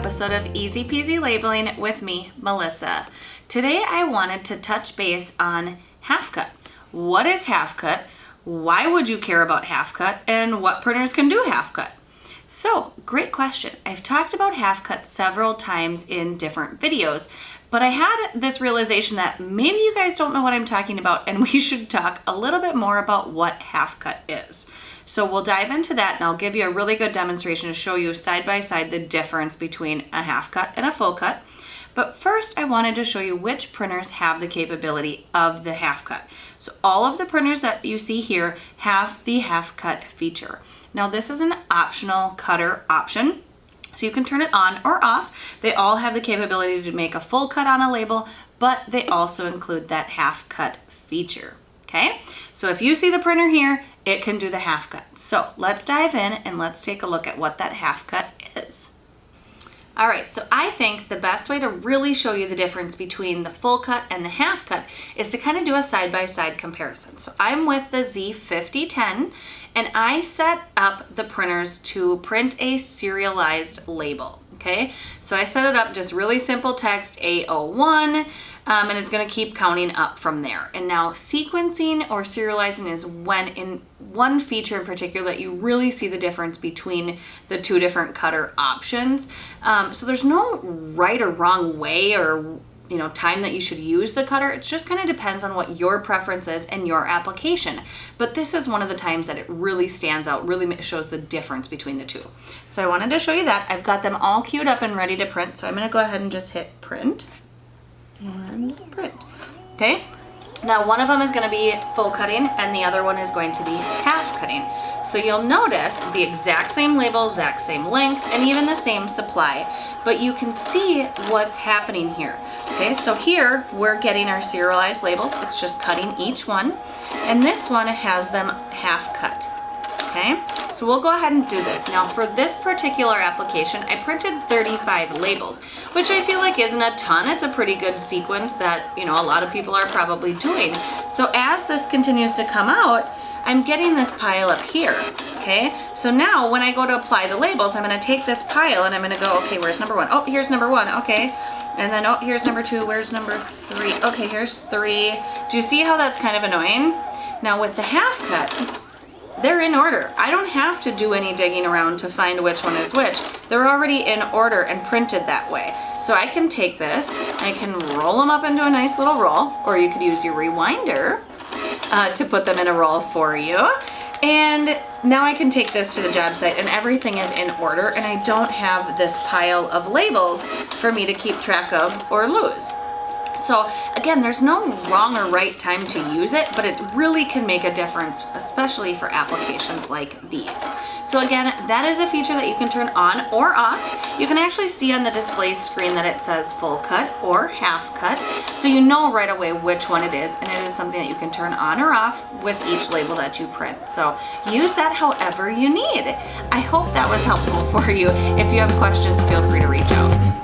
episode of Easy Peasy Labeling with me, Melissa. Today I wanted to touch base on half cut. What is half cut? Why would you care about half cut? And what printers can do half cut? So, great question. I've talked about half cut several times in different videos, but I had this realization that maybe you guys don't know what I'm talking about, and we should talk a little bit more about what half cut is. So we'll dive into that, and I'll give you a really good demonstration to show you side by side the difference between a half cut and a full cut. But first, I wanted to show you which printers have the capability of the half cut. So all of the printers that you see here have the half cut feature. Now this is an optional cutter option, so you can turn it on or off. They all have the capability to make a full cut on a label, but they also include that half cut feature. Okay, so if you see the printer here, it can do the half cut. So let's dive in and let's take a look at what that half cut is. All right, so I think the best way to really show you the difference between the full cut and the half cut is to kind of do a side-by-side comparison. So I'm with the Z5010, and I set up the printers to print a serialized label, okay? So I set it up just really simple text, A01, and it's gonna keep counting up from there. And now sequencing or serializing is when in one feature in particular that you really see the difference between the two different cutter options. So there's no right or wrong way or time that you should use the cutter. It just kind of depends on what your preference is and your application. But this is one of the times that it really stands out, really shows the difference between the two. So I wanted to show you that. I've got them all queued up and ready to print. So I'm gonna go ahead and just hit print and print. Okay. Now one of them is going to be full cutting and the other one is going to be half cutting. So you'll notice the exact same label, exact same length, and even the same supply, but you can see what's happening here. Okay, so here we're getting our serialized labels. It's just cutting each one, and this one has them half cut. Okay, so we'll go ahead and do this. Now for this particular application, I printed 35 labels, which I feel like isn't a ton. It's a pretty good sequence that, a lot of people are probably doing. So as this continues to come out, I'm getting this pile up here, okay? So now when I go to apply the labels, I'm gonna take this pile and I'm gonna go, okay, where's number one? Oh, here's number one, okay. And then, oh, here's number two, where's number three? Okay, here's three. Do you see how that's kind of annoying? Now with the half cut, they're in order. I don't have to do any digging around to find which one is which. They're already in order and printed that way. So I can take this, I can roll them up into a nice little roll, or you could use your rewinder to put them in a roll for you. And now I can take this to the job site and everything is in order, and I don't have this pile of labels for me to keep track of or lose. So again, there's no wrong or right time to use it, but it really can make a difference, especially for applications like these. So again, that is a feature that you can turn on or off. You can actually see on the display screen that it says full cut or half cut, so you know right away which one it is, and it is something that you can turn on or off with each label that you print. So use that however you need. I hope that was helpful for you. If you have questions, feel free to reach out.